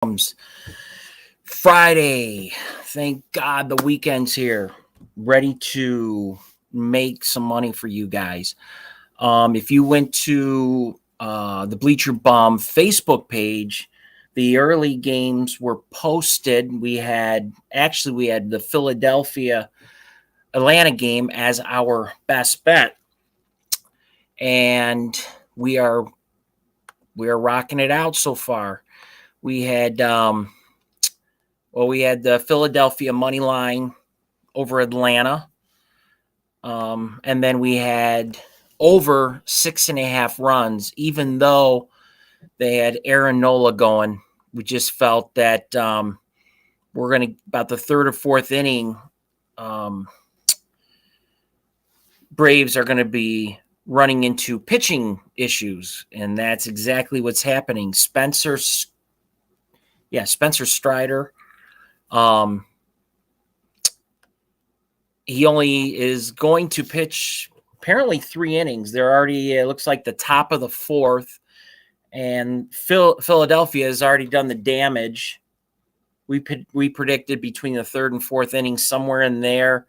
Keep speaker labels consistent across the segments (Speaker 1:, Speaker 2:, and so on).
Speaker 1: comes Friday. Thank God the weekend's here. Ready to make some money for you guys. If you went to the Bleacher Bum Facebook page, the early games were posted. We had the Philadelphia Atlanta game as our best bet, and we are rocking it out so far. We had the Philadelphia money line over Atlanta, and then we had over 6.5 runs. Even though they had Aaron Nola going, we just felt that we're going to about the third or fourth inning. Braves are going to be running into pitching issues, and that's exactly what's happening. Spencer Strider. He only is going to pitch apparently 3 innings. They're already, it looks like the top of the fourth, and Philadelphia has already done the damage. We predicted between the third and fourth innings, somewhere in there,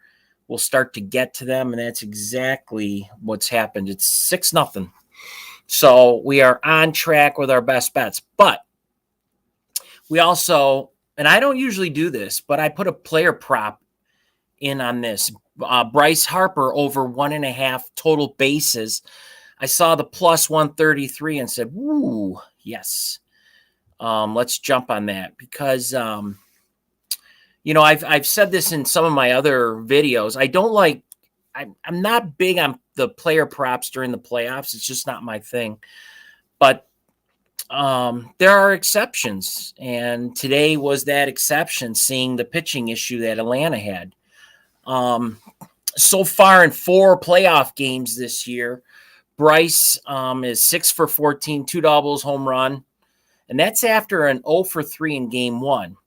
Speaker 1: we'll start to get to them, and that's exactly what's happened. It's 6-0. So we are on track with our best bets. But we also, and I don't usually do this, but I put a player prop in on this. Bryce Harper over 1.5 total bases. I saw the plus 133 and said, "Woo, yes, let's jump on that." Because I've said this in some of my other videos. I'm not big on the player props during the playoffs. It's just not my thing. But there are exceptions, and today was that exception, seeing the pitching issue that Atlanta had. So far in 4 playoff games this year, Bryce is 6 for 14, 2 doubles, home run, and that's after an 0 for 3 in Game 1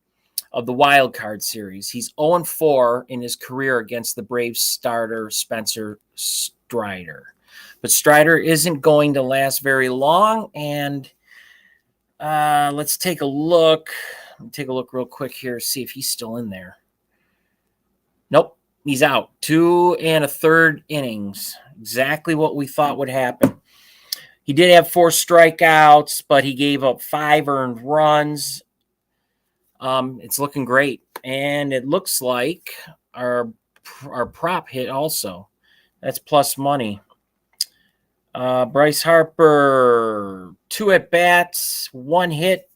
Speaker 1: of the wild card series. He's 0-4 in his career against the Braves starter Spencer Strider. But Strider isn't going to last very long, and let's take a look. Take a look real quick here, see if he's still in there. Nope, he's out. 2 1/3 innings. Exactly what we thought would happen. He did have 4 strikeouts, but he gave up 5 earned runs. It's looking great, and it looks like our prop hit also. That's plus money. Bryce Harper, 2 at-bats, 1 hit,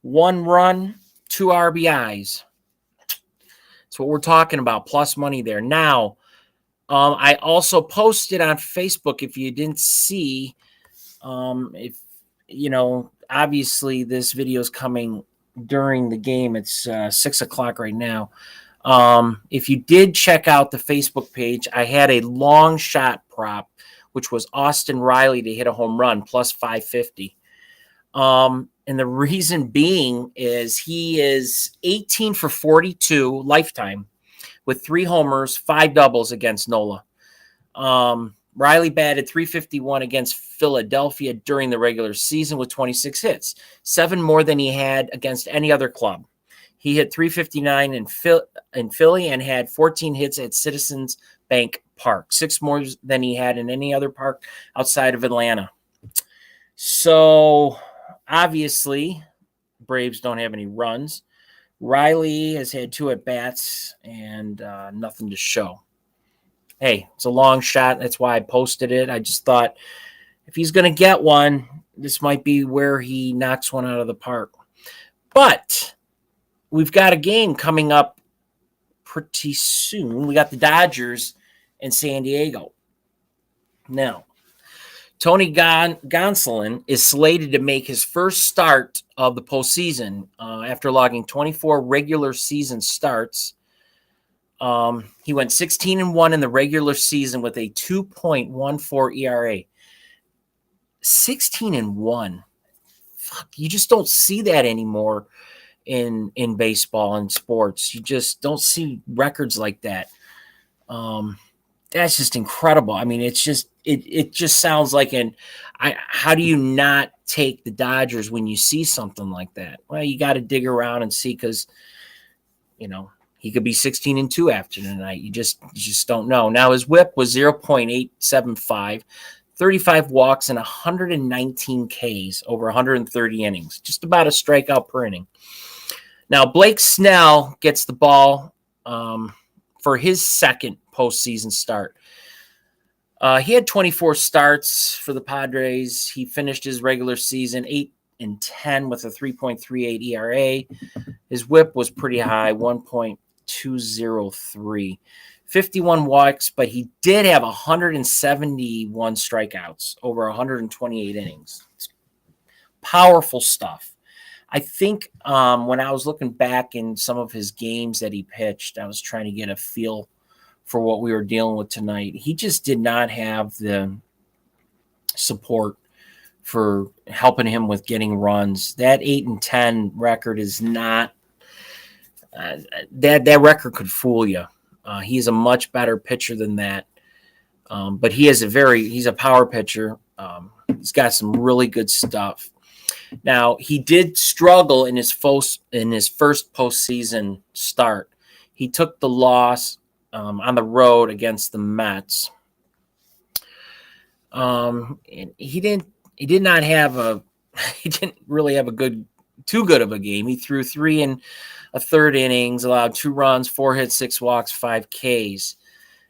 Speaker 1: 1 run, 2 RBIs. That's what we're talking about, plus money there. Now, I also posted on Facebook, if you didn't see, obviously this video is coming during the game. It's 6 o'clock right now. If you did check out the Facebook page, I had a long shot prop, which was Austin Riley to hit a home run, plus 550. And the reason being is he is 18 for 42 lifetime with 3 homers, 5 doubles against Nola. Riley batted .351 against Philadelphia during the regular season with 26 hits, 7 more than he had against any other club. He hit .359 in Philly and had 14 hits at Citizens Bank Park, 6 more than he had in any other park outside of Atlanta. So obviously, Braves don't have any runs. Riley has had 2 at-bats and nothing to show. Hey, it's a long shot. That's why I posted it. I just thought if he's going to get one, this might be where he knocks one out of the park. But we've got a game coming up pretty soon. We got the Dodgers and San Diego. Now, Tony Gonsolin is slated to make his first start of the postseason after logging 24 regular season starts. He went 16-1 in the regular season with a 2.14 ERA. 16-1. Fuck, you just don't see that anymore in baseball and sports. You just don't see records like that. That's just incredible. I mean, it's just it just sounds like how do you not take the Dodgers when you see something like that? Well, you got to dig around and see, because, he could be 16-2 after tonight. You just don't know. Now, his whip was 0.875, 35 walks, and 119 Ks over 130 innings, just about a strikeout per inning. Now, Blake Snell gets the ball for his second postseason start. He had 24 starts for the Padres. He finished his regular season 8-10 with a 3.38 ERA. His whip was pretty high, 1.203. 51 walks, but he did have 171 strikeouts over 128 innings. It's powerful stuff. I think when I was looking back in some of his games that he pitched, I was trying to get a feel for what we were dealing with tonight. He just did not have the support for helping him with getting runs. That 8-10 record is not that record could fool you. He's a much better pitcher than that. But he's a power pitcher. He's got some really good stuff. Now, he did struggle in his first postseason start. He took the loss on the road against the Mets. He didn't really have too good of a game. He threw 3 1/3 innings, allowed 2 runs, 4 hits, 6 walks, 5 Ks,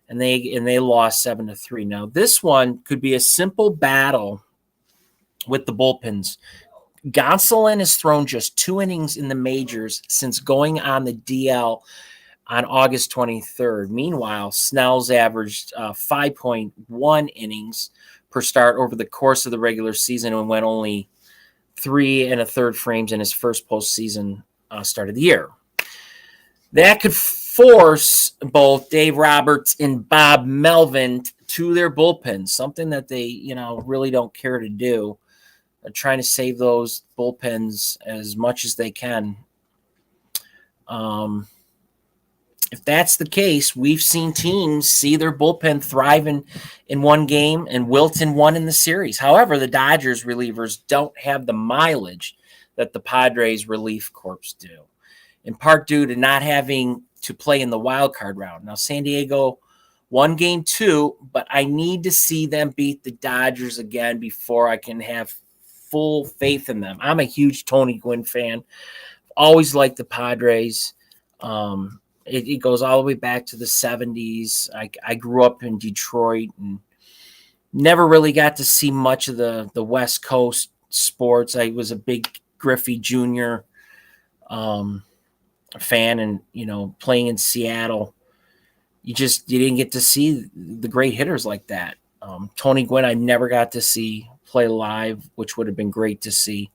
Speaker 1: and they lost 7-3. Now, this one could be a simple battle with the bullpens. Gonsolin has thrown just 2 innings in the majors since going on the DL on August 23rd. Meanwhile, Snell's averaged 5.1 innings per start over the course of the regular season and went only 3 1/3 frames in his first postseason start of the year. That could force both Dave Roberts and Bob Melvin to their bullpens, something that they, really don't care to do. They're trying to save those bullpens as much as they can. If that's the case, we've seen teams see their bullpen thrive in one game and wilt in one in the series. However, the Dodgers relievers don't have the mileage that the Padres relief corps do, in part due to not having to play in the wild card round. Now, San Diego won game 2, but I need to see them beat the Dodgers again before I can have full faith in them. I'm a huge Tony Gwynn fan. Always liked the Padres. It goes all the way back to the 70s. I grew up in Detroit and never really got to see much of the West Coast sports. I was a big Griffey Jr. Fan, and playing in Seattle, you didn't get to see the great hitters like that. Tony Gwynn, I never got to see play live, which would have been great to see.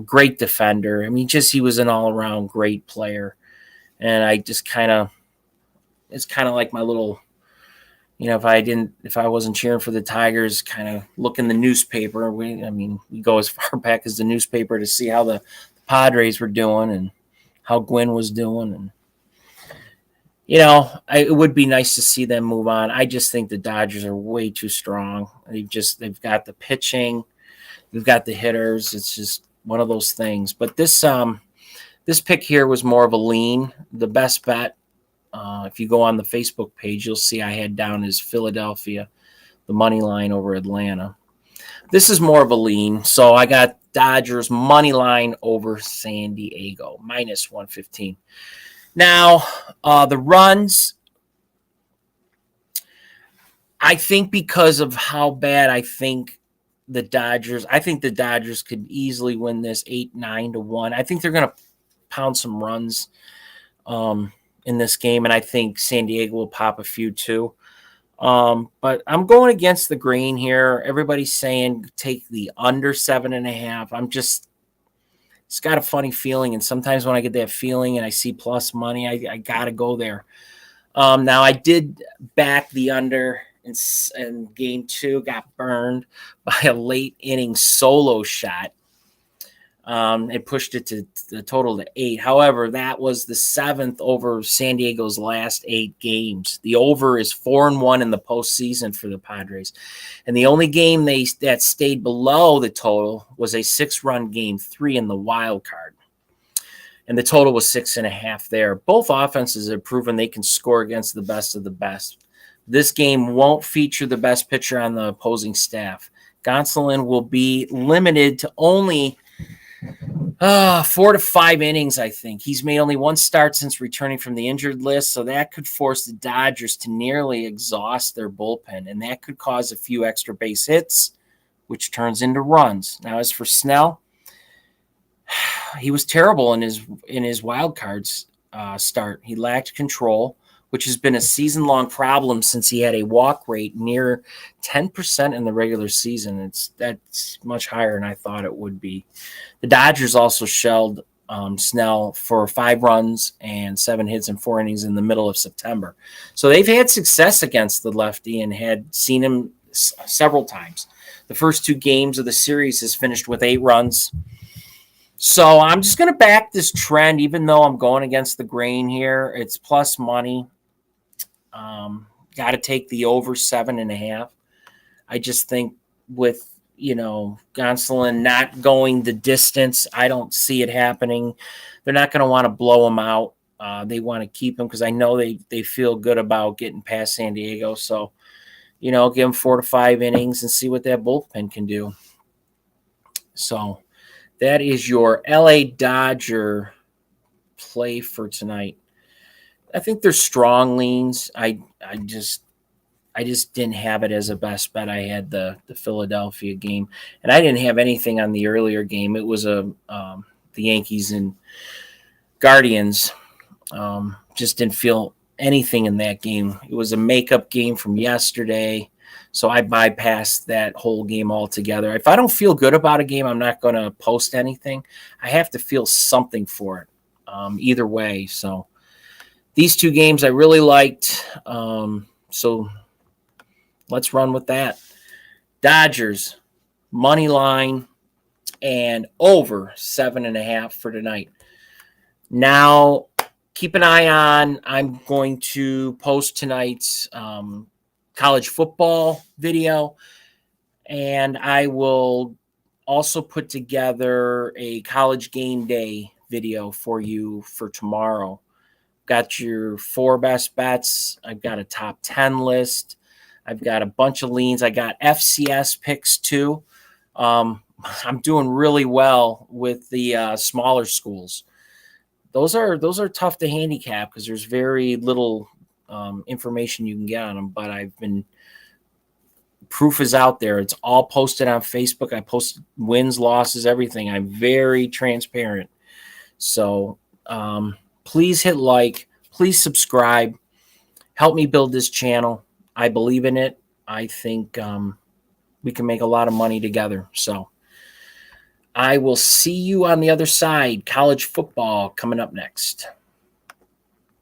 Speaker 1: Great defender. I mean, he was an all-around great player. And I just it's kind of like my little, if I wasn't cheering for the Tigers, kind of look in the newspaper. We go as far back as the newspaper to see how the Padres were doing and how Gwynn was doing. And, it would be nice to see them move on. I just think the Dodgers are way too strong. They've got the pitching, they've got the hitters. It's just one of those things. But this pick here was more of a lean. The best bet, if you go on the Facebook page, you'll see I had down is Philadelphia, the money line over Atlanta. This is more of a lean, so I got Dodgers money line over San Diego, -115. Now, the runs, I think because of how bad I think the Dodgers could easily win this 8-9-1. I think they're going to pound some runs in this game, and I think San Diego will pop a few too. But I'm going against the grain here. Everybody's saying take the under 7.5. It's got a funny feeling, and sometimes when I get that feeling and I see plus money, I gotta go there. Now I did back the under in game 2, got burned by a late inning solo shot. It pushed it to the total to 8. However, that was the 7th over San Diego's last 8 games. The over is 4-1 in the postseason for the Padres. And the only game that stayed below the total was a 6-run game 3 in the wild card. And the total was 6.5 there. Both offenses have proven they can score against the best of the best. This game won't feature the best pitcher on the opposing staff. Gonsolin will be limited to only 4 to 5 innings, I think. He's made only 1 start since returning from the injured list, so that could force the Dodgers to nearly exhaust their bullpen, and that could cause a few extra base hits, which turns into runs. Now, as for Snell, he was terrible in his wild cards start. He lacked control, which has been a season-long problem since he had a walk rate near 10% in the regular season. That's much higher than I thought it would be. The Dodgers also shelled Snell for 5 runs and 7 hits in 4 innings in the middle of September. So they've had success against the lefty and had seen him several times. The first 2 games of the series has finished with 8 runs. So I'm just going to back this trend, even though I'm going against the grain here. It's plus money. Got to take the over 7.5. I just think with, Gonsolin not going the distance, I don't see it happening. They're not going to want to blow him out. They want to keep him because I know they feel good about getting past San Diego. So, give him 4 to 5 innings and see what that bullpen can do. So that is your LA Dodger play for tonight. I think they're strong leans. I just didn't have it as a best bet. I had the Philadelphia game, and I didn't have anything on the earlier game. It was the Yankees and Guardians. Just didn't feel anything in that game. It was a makeup game from yesterday, so I bypassed that whole game altogether. If I don't feel good about a game, I'm not going to post anything. I have to feel something for it, either way. So these 2 games I really liked. So let's run with that. Dodgers, money line, and over 7.5 for tonight. Now, keep an eye on, I'm going to post tonight's college football video, and I will also put together a college game day video for you for tomorrow. Got your 4 best bets. I've got a top 10 list. I've got a bunch of leans. I got FCS picks too. I'm doing really well with the smaller schools. Those are tough to handicap because there's very little information you can get on them. But proof is out there. It's all posted on Facebook. I post wins, losses, everything. I'm very transparent. So please hit like. Please subscribe. Help me build this channel. I believe in it. I think we can make a lot of money together. So I will see you on the other side. College football coming up next.